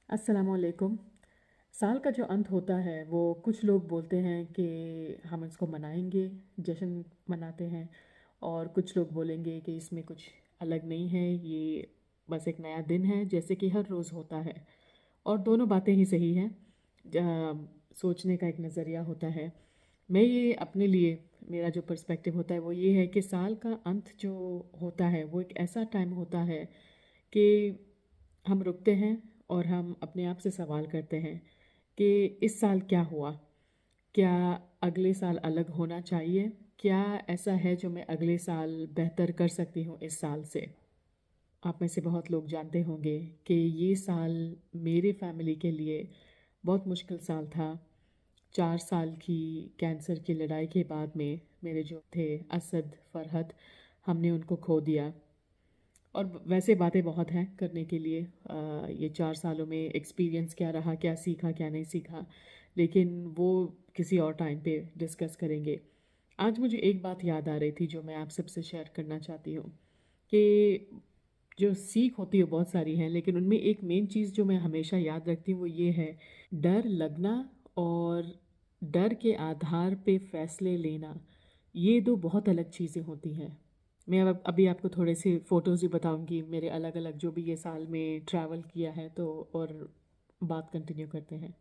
अस्सलामुअलैकुम। साल का जो अंत होता है वो कुछ लोग बोलते हैं कि हम इसको मनाएंगे, जश्न मनाते हैं। और कुछ लोग बोलेंगे कि इसमें कुछ अलग नहीं है, ये बस एक नया दिन है जैसे कि हर रोज़ होता है। और दोनों बातें ही सही हैं। सोचने का एक नज़रिया होता है। मैं ये अपने लिए, मेरा जो पर्सपेक्टिव होता है वो ये है कि साल का अंत जो होता है वो एक ऐसा टाइम होता है कि हम रुकते हैं और हम अपने आप से सवाल करते हैं कि इस साल क्या हुआ, क्या अगले साल अलग होना चाहिए, क्या ऐसा है जो मैं अगले साल बेहतर कर सकती हूँ इस साल से। आप में से बहुत लोग जानते होंगे कि ये साल मेरे फैमिली के लिए बहुत मुश्किल साल था। 4 साल की कैंसर की लड़ाई के बाद में मेरे जो थे असद फरहत, हमने उनको खो दिया। और वैसे बातें बहुत हैं करने के लिए। ये 4 सालों में एक्सपीरियंस क्या रहा, क्या सीखा क्या नहीं सीखा, लेकिन वो किसी और टाइम पे डिस्कस करेंगे। आज मुझे एक बात याद आ रही थी जो मैं आप सबसे शेयर करना चाहती हूँ कि जो सीख होती है बहुत सारी हैं, लेकिन उनमें एक मेन चीज़ जो मैं हमेशा याद रखती हूँ वो ये है, डर लगना और डर के आधार पे फैसले लेना। ये दो बहुत अलग चीज़ें होती हैं। मैं अब अभी आपको थोड़े से फ़ोटोज़ भी बताऊंगी मेरे अलग अलग जो भी ये साल में ट्रैवल किया है, तो और बात कंटिन्यू करते हैं।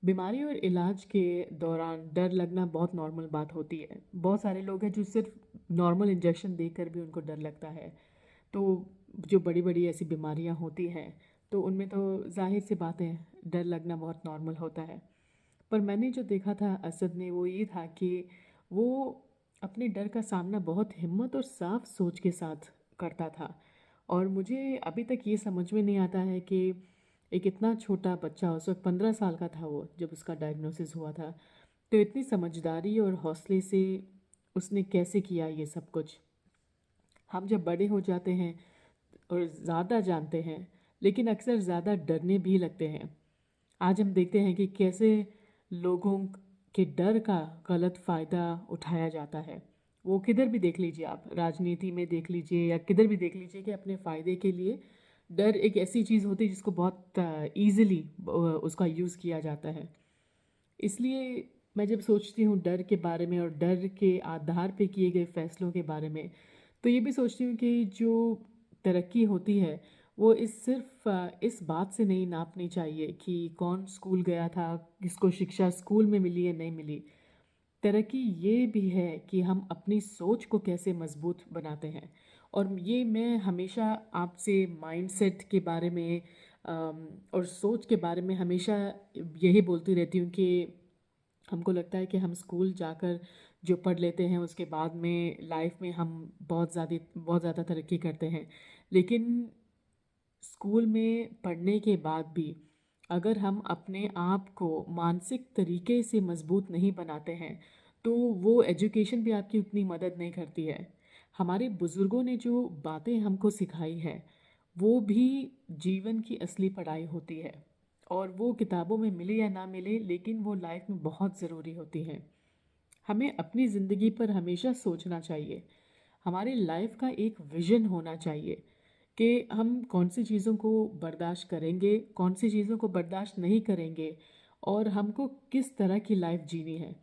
बीमारी और इलाज के दौरान डर लगना बहुत नॉर्मल बात होती है। बहुत सारे लोग हैं जो सिर्फ नॉर्मल इंजेक्शन देकर भी उनको डर लगता है। तो जो बड़ी बड़ी ऐसी बीमारियां होती हैं तो उनमें तो जाहिर सी बात है, डर लगना बहुत नॉर्मल होता है। पर मैंने जो देखा था असद ने वो ये था कि वो अपने डर का सामना बहुत हिम्मत और साफ सोच के साथ करता था। और मुझे अभी तक ये समझ में नहीं आता है कि एक इतना छोटा बच्चा, उस वक्त 15 साल का था वो जब उसका डायग्नोसिस हुआ था, तो इतनी समझदारी और हौसले से उसने कैसे किया ये सब कुछ। हम जब बड़े हो जाते हैं और ज़्यादा जानते हैं, लेकिन अक्सर ज़्यादा डरने भी लगते हैं। आज हम देखते हैं कि कैसे लोगों के डर का गलत फ़ायदा उठाया जाता है। वो किधर भी देख लीजिए, आप राजनीति में देख लीजिए या किधर भी देख लीजिए कि अपने फ़ायदे के लिए डर एक ऐसी चीज़ होती है जिसको बहुत ईज़िली उसका यूज़ किया जाता है। इसलिए मैं जब सोचती हूँ डर के बारे में और डर के आधार पे किए गए फैसलों के बारे में, तो ये भी सोचती हूँ कि जो तरक्की होती है वो इस बात से नहीं नापनी चाहिए कि कौन स्कूल गया था, किसको शिक्षा स्कूल में मिली या नहीं मिली। तरक्की ये भी है कि हम अपनी सोच को कैसे मजबूत बनाते हैं। और ये मैं हमेशा आपसे माइंडसेट के बारे में और सोच के बारे में हमेशा यही बोलती रहती हूँ कि हमको लगता है कि हम स्कूल जाकर जो पढ़ लेते हैं उसके बाद में लाइफ में हम बहुत ज़्यादा तरक्की करते हैं। लेकिन स्कूल में पढ़ने के बाद भी अगर हम अपने आप को मानसिक तरीके से मजबूत नहीं बनाते हैं तो वो एजुकेशन भी आपकी उतनी मदद नहीं करती है। हमारे बुज़ुर्गों ने जो बातें हमको सिखाई है वो भी जीवन की असली पढ़ाई होती है। और वो किताबों में मिले या ना मिले, लेकिन वो लाइफ में बहुत ज़रूरी होती है। हमें अपनी ज़िंदगी पर हमेशा सोचना चाहिए। हमारी लाइफ का एक विजन होना चाहिए कि हम कौन सी चीज़ों को बर्दाश्त करेंगे, कौन सी चीज़ों को बर्दाश्त नहीं करेंगे, और हमको किस तरह की लाइफ जीनी है।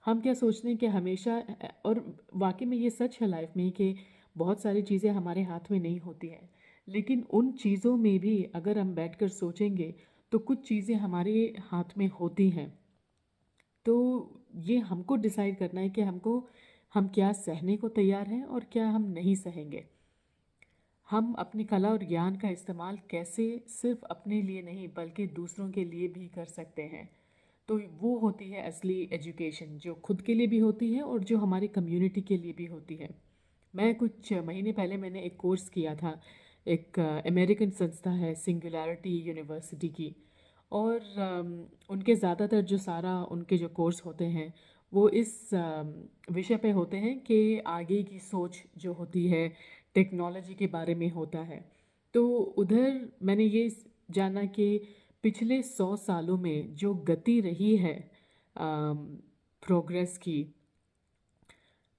हम क्या सोचते हैं कि हमेशा, और वाकई में ये सच है लाइफ में कि बहुत सारी चीज़ें हमारे हाथ में नहीं होती हैं, लेकिन उन चीज़ों में भी अगर हम बैठकर सोचेंगे तो कुछ चीज़ें हमारे हाथ में होती हैं। तो ये हमको डिसाइड करना है कि हम क्या सहने को तैयार हैं और क्या हम नहीं सहेंगे। हम अपनी कला और ज्ञान का इस्तेमाल कैसे सिर्फ अपने लिए नहीं बल्कि दूसरों के लिए भी कर सकते हैं। तो वो होती है असली एजुकेशन, जो खुद के लिए भी होती है और जो हमारी कम्युनिटी के लिए भी होती है। मैं कुछ महीने पहले मैंने एक कोर्स किया था, एक अमेरिकन संस्था है सिंगुलैरिटी यूनिवर्सिटी की। और उनके ज़्यादातर जो सारा उनके जो कोर्स होते हैं वो इस विषय पे होते हैं कि आगे की सोच जो होती है टेक्नोलॉजी के बारे में होता है। तो उधर मैंने ये जाना कि पिछले 100 सालों में जो गति रही है प्रोग्रेस की,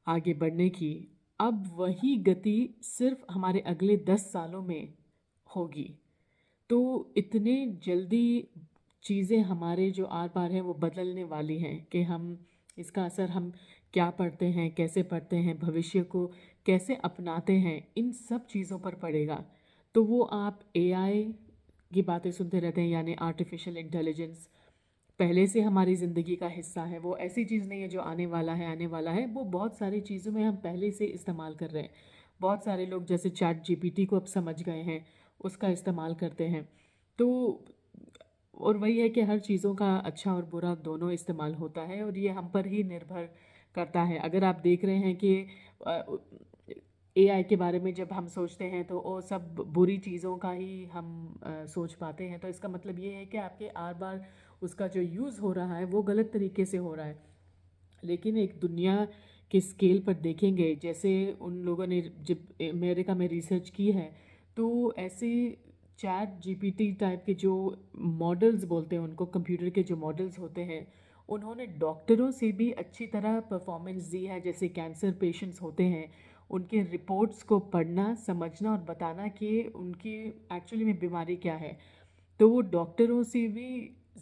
आगे बढ़ने की, अब वही गति सिर्फ हमारे अगले 10 सालों में होगी। तो इतने जल्दी चीज़ें हमारे जो आर पार हैं वो बदलने वाली हैं कि हम इसका असर हम क्या पढ़ते हैं, कैसे पढ़ते हैं, भविष्य को कैसे अपनाते हैं, इन सब चीज़ों पर पड़ेगा। तो वो आप एआई की बातें सुनते रहते हैं, यानी आर्टिफिशियल इंटेलिजेंस पहले से हमारी ज़िंदगी का हिस्सा है। वो ऐसी चीज़ नहीं है जो आने वाला है, वो बहुत सारी चीज़ों में हम पहले से इस्तेमाल कर रहे हैं। बहुत सारे लोग जैसे चैट जीपीटी को अब समझ गए हैं, उसका इस्तेमाल करते हैं। तो और वही है कि हर चीज़ों का अच्छा और बुरा दोनों इस्तेमाल होता है, और ये हम पर ही निर्भर करता है। अगर आप देख रहे हैं कि एआई के बारे में जब हम सोचते हैं तो वो सब बुरी चीज़ों का ही हम सोच पाते हैं, तो इसका मतलब ये है कि आपके आर बार उसका जो यूज़ हो रहा है वो गलत तरीके से हो रहा है। लेकिन एक दुनिया के स्केल पर देखेंगे, जैसे उन लोगों ने जब अमेरिका में रिसर्च की है, तो ऐसे चैट जीपीटी टाइप के जो मॉडल्स बोलते हैं उनको, कंप्यूटर के जो मॉडल्स होते हैं, उन्होंने डॉक्टरों से भी अच्छी तरह परफॉर्मेंस दी है। जैसे कैंसर पेशेंट्स होते हैं, उनके रिपोर्ट्स को पढ़ना, समझना और बताना कि उनकी एक्चुअली में बीमारी क्या है, तो वो डॉक्टरों से भी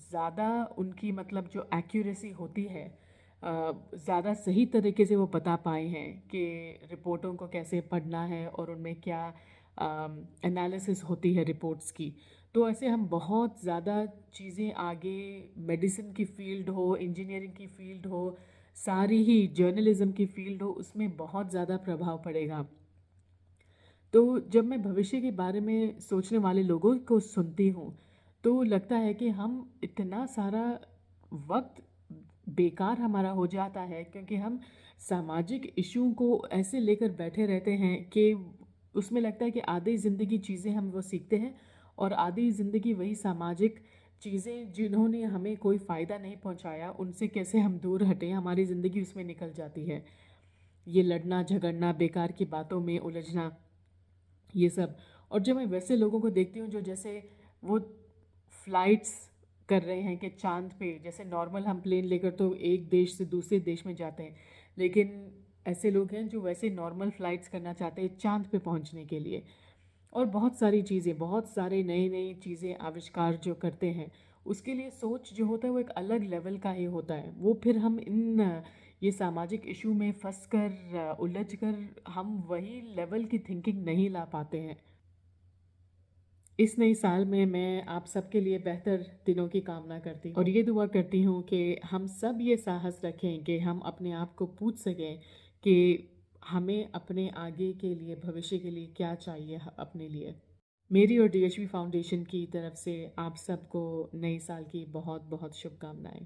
ज़्यादा उनकी मतलब जो एक्यूरेसी होती है, ज़्यादा सही तरीके से वो बता पाए हैं कि रिपोर्टों को कैसे पढ़ना है और उनमें क्या एनालिसिस होती है रिपोर्ट्स की। तो ऐसे हम बहुत ज़्यादा चीज़ें आगे, मेडिसिन की फ़ील्ड हो, इंजीनियरिंग की फ़ील्ड हो, सारी ही जर्नलिज़्म की फ़ील्ड हो, उसमें बहुत ज़्यादा प्रभाव पड़ेगा। तो जब मैं भविष्य के बारे में सोचने वाले लोगों को सुनती हूँ, तो लगता है कि हम इतना सारा वक्त बेकार हमारा हो जाता है, क्योंकि हम सामाजिक इशू को ऐसे लेकर बैठे रहते हैं कि उसमें लगता है कि आधी ज़िंदगी चीज़ें हम वो सीखते हैं, और आधी ज़िंदगी वही सामाजिक चीज़ें जिन्होंने हमें कोई फ़ायदा नहीं पहुंचाया उनसे कैसे हम दूर हटें, हमारी ज़िंदगी उसमें निकल जाती है। ये लड़ना झगड़ना, बेकार की बातों में उलझना, ये सब। और जब मैं वैसे लोगों को देखती हूँ जो जैसे वो फ्लाइट्स कर रहे हैं कि चांद पे, जैसे नॉर्मल हम प्लेन लेकर तो एक देश से दूसरे देश में जाते हैं, लेकिन ऐसे लोग हैं जो वैसे नॉर्मल फ़्लाइट्स करना चाहते हैं चांद पे पहुंचने के लिए। और बहुत सारी चीज़ें, बहुत सारे नई नई चीज़ें आविष्कार जो करते हैं, उसके लिए सोच जो होता है वो एक अलग लेवल का ही होता है। वो फिर हम इन ये सामाजिक इशू में फंस कर, उलझ कर, हम वही लेवल की थिंकिंग नहीं ला पाते हैं। इस नए साल में मैं आप सबके लिए बेहतर दिनों की कामना करती हूँ, और ये दुआ करती हूँ कि हम सब ये साहस रखें कि हम अपने आप को पूछ सकें कि हमें अपने आगे के लिए, भविष्य के लिए क्या चाहिए अपने लिए। मेरी और डीएचवी फाउंडेशन की तरफ से आप सबको नए साल की बहुत बहुत शुभकामनाएं।